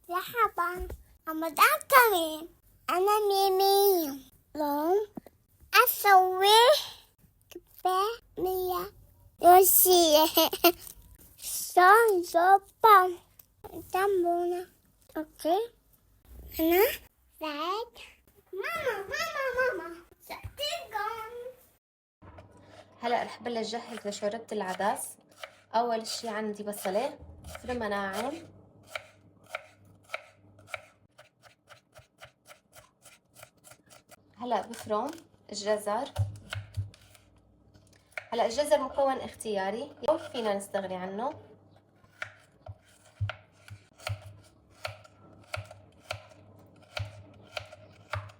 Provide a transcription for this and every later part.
مرحبا، رمضان كريم. أنا ميمي. اليوم أسوي كبابية روسية. صار زوبا جنبنا. أوكي. أنا سعيد. ماما سأتيكم. هلا رح بلش جهز لشوربة العدس. أول اشي عندي بصلة فرمها ناعم، هلا بفرم الجزر. هلا الجزر مكون اختياري، فينا نستغني عنه.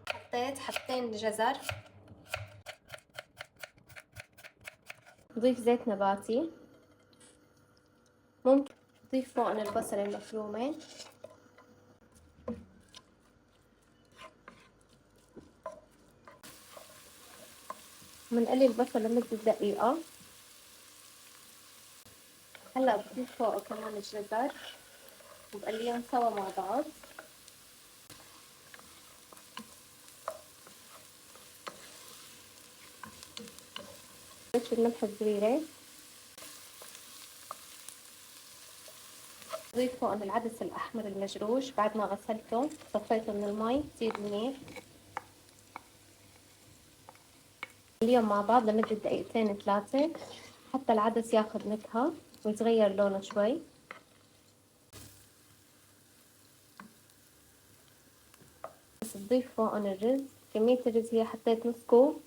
حطيت حبتين جزر، ضيف زيت نباتي، ممكن ضيف فوقن البصلة المفرومة، بنقلي البصل لمدة دقيقة. هلا بضيف فوقه كمان الجزر وبقليهم سوا مع بعض. بضيف الملح الصغيرة، ضيف فوقن العدس الأحمر المجروش بعد ما غسلته صفيته من المي كتير منيح. نقليهم مع بعض لمدة دقيقتين 3 حتى العدس ياخد نكهة ويتغير لونه شوي. بس تضيف فوقن الرز. كمية الرز هي حطيت نص كوب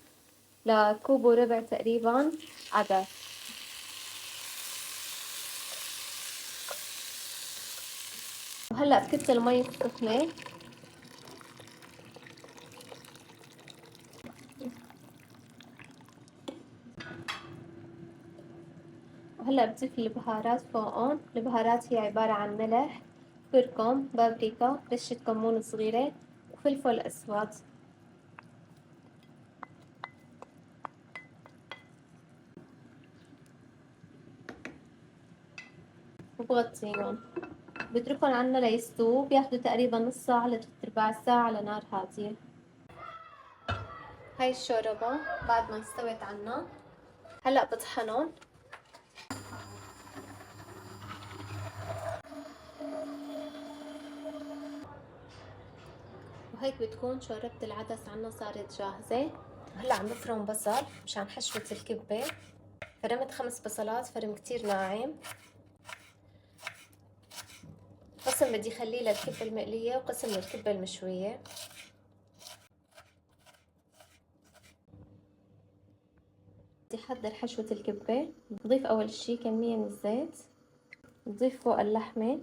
لكوب وربع تقريبا عدس. وهلأ بكب المي السخنة وهلأ بضيف البهارات فوقن. البهارات هي عبارة عن ملح، كركم، بابريكا، رشة كمون صغيرة وفلفل أسود. وبغطيهم بتركهم عنا ليستووا، بياخدوا تقريبا نص ساعة ل3/4 ساعة على نار هادية. هاي الشوربة بعد ما استوت عنا هلأ بطحنهم. وهيك بتكون شوربة العدس عنا صارت جاهزة. هلأ عم بفرم بصل مشان حشوة الكبة. فرمت 5 بصلات، فرم كتير ناعم. قسم بدي خليه للكبة المقلية وقسم للكبة المشوية. بدي أحضر حشوة الكبة. بضيف أول شي كمية من الزيت، بضيف فوق اللحمة،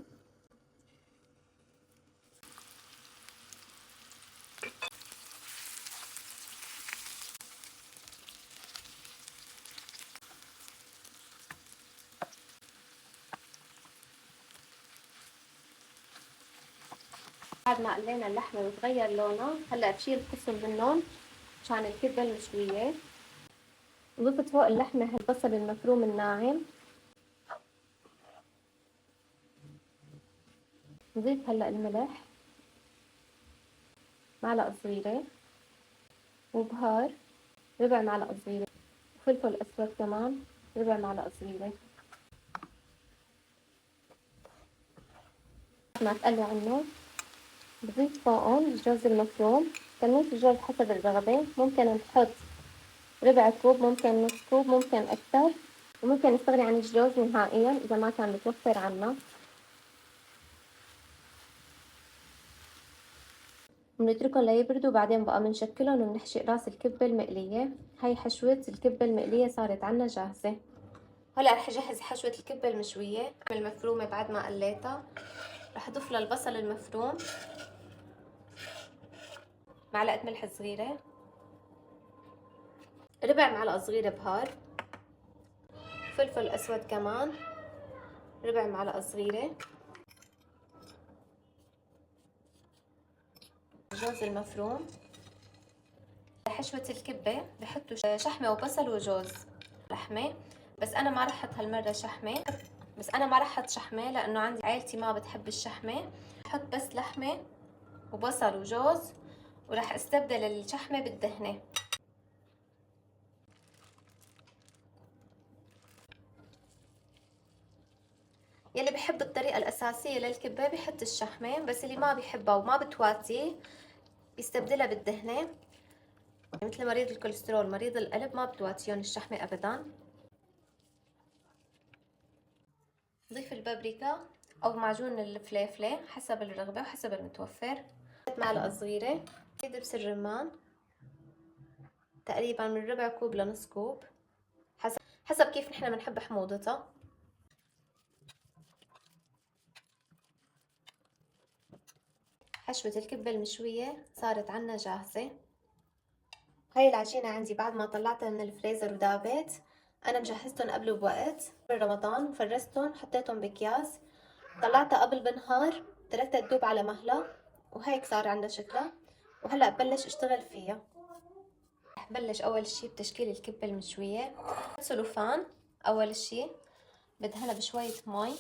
بعد ما قلينا اللحمة وتغير لونها هلأ بشيل قسم منهم مشان الكبة المشوية. ضفت فوق اللحمة هالبصل المفروم الناعم. نضيف هلأ الملح معلقة صغيرة، وبهار ربع معلقة صغيرة، وفلفل أسود كمان ربع معلقة صغيرة. ما تقلي عنه بضيف فوقهم الجوز المفروم. كمية الجوز حسب الرغبة، ممكن نحط ربع كوب، ممكن نص كوب، ممكن أكثر، وممكن نستغني عن الجوز نهائيا إذا ما كان متوفر عنا. بنتركهم ليبردوا وبعدين بقى بنشكلهم وبنحشي راس الكبة المقلية. هاي حشوة الكبة المقلية صارت عنا جاهزة. هلا رح اجهز حشوة الكبة المشوية المفرومة بعد ما قليتها. رح اضيف لها البصل المفروم، معلقة ملح صغيرة، ربع معلقة صغيرة بهار، فلفل اسود كمان ربع معلقة صغيرة، جوز المفروم. حشوة الكبة بحطوا شحمة وبصل وجوز لحمة، بس انا ما رح احط هالمرة شحمة. لانه عندي عائلتي ما بتحب الشحمة. احط بس لحمة وبصل وجوز، وراح استبدل الشحمة بالدهنة. يلي بحب الطريقة الأساسية للكبة بحط الشحمة، بس اللي ما بيحبها وما بتواتي يستبدلها بالدهنة. مثل مريض الكوليسترول، مريض القلب ما بتواتيون الشحمة أبدا. ضيف البابريكا أو معجون الفليفلة حسب الرغبة وحسب المتوفر. معلقة صغيرة دبس الرمان، تقريبا من ربع كوب لنص كوب، حسب كيف نحن بنحب حموضتها. حشوة الكبة المشوية صارت عنا جاهزة. هاي العجينة عندي بعد ما طلعتها من الفريزر ودابت. أنا مجهزتهم قبل بوقت برمضان، فرزتهم حطيتهم بأكياس، طلعتها قبل بنهار، تركتها تدوب على مهلة، وهيك صار عندها شكلها. وهلأ ببلش اشتغل فيها. رح بلش أول شي بتشكيل الكبة المشوية. سلوفان أول شي بدهنها بشوية مي،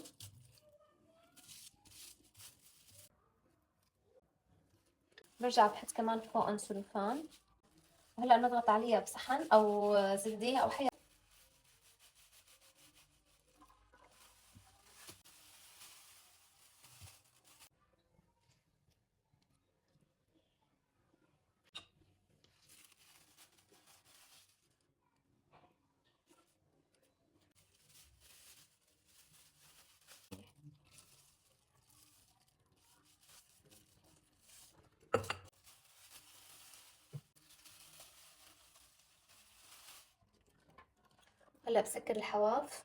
برجع بحط كمان فوقن سلوفان، وهلأ بنضغط عليها بصحن أو زبدة أو حي. هلأ بسكر الحواف،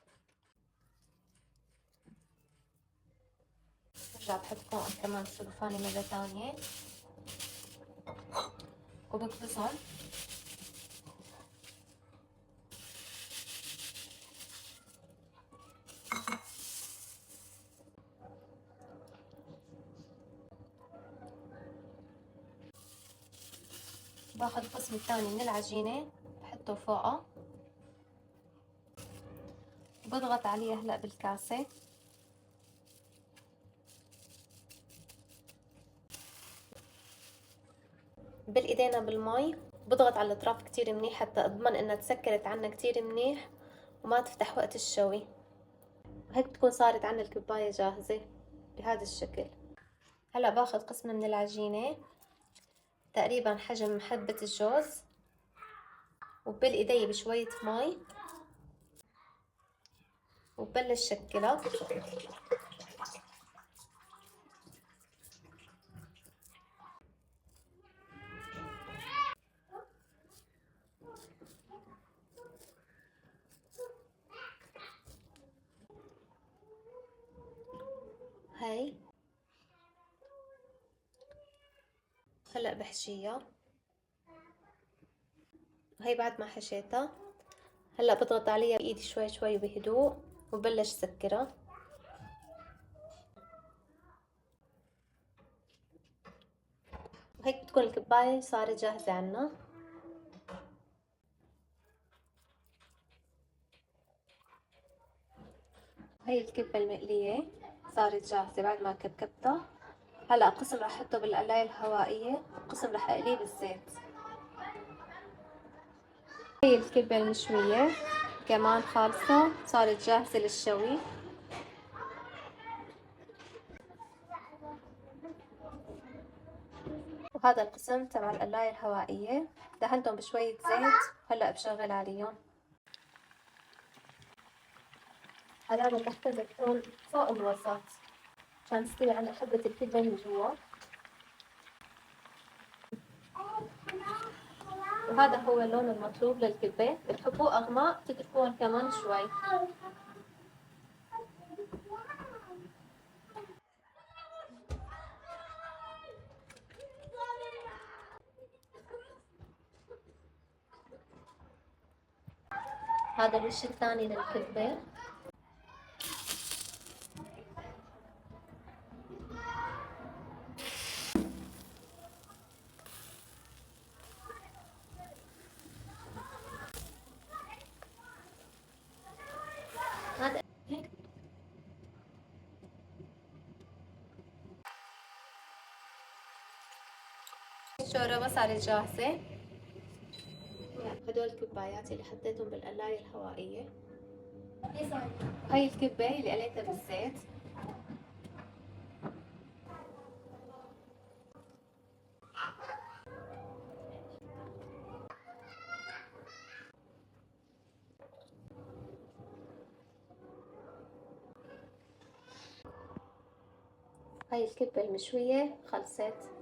برجع بحط فوقن كمان سلوفاني مرة ثانية وبكبسهم. باخذ القسم الثاني من العجينة بحطه فوقه، بضغط عليه هلأ بالكاسة. بالايدينا بالمي، بضغط على الاطراف كتير منيح حتى اضمن انها تسكرت عنا كتير منيح وما تفتح وقت الشوي. هيك بتكون صارت عنا الكباية جاهزة بهذا الشكل. هلا باخذ قسم من العجينة تقريبا حجم حبة الجوز، وبالايدي بشوية مي، وببلش شكلها. هاي هلا بحشيها. وهي بعد ما حشيتها هلا بضغط عليها بايدي شوي شوي بهدوء وبلش سكرها. وهيك بتكون الكباية صارت جاهزة عنا. هي الكبة المقلية صارت جاهزة بعد ما كبكبتها. هلا قسم رح احطه بالقلاية الهوائية، وقسم رح اقليه بالزيت. هي الكبة المشوية كمان خالصة صارت جاهزة للشوي. وهذا القسم تبع القلاية الهوائية دهنتهم بشوية زيت، هلا بشغل عليهم. هلا بحط زيتون فوق الوسط عشان تستوي عنا حبة الكبة من جوا. وهذا هو اللون المطلوب للكبة. بتحبوه أغمق تتركوهم كمان شوي. هذا الوش الثاني للكبة. هذا الشوربة صارت جاهزة. هدول الكبايات اللي حطيتهم بالقلاية الهوائية. هاي الكبة اللي قليتها بالزيت. هاي الكبة المشوية خلصت.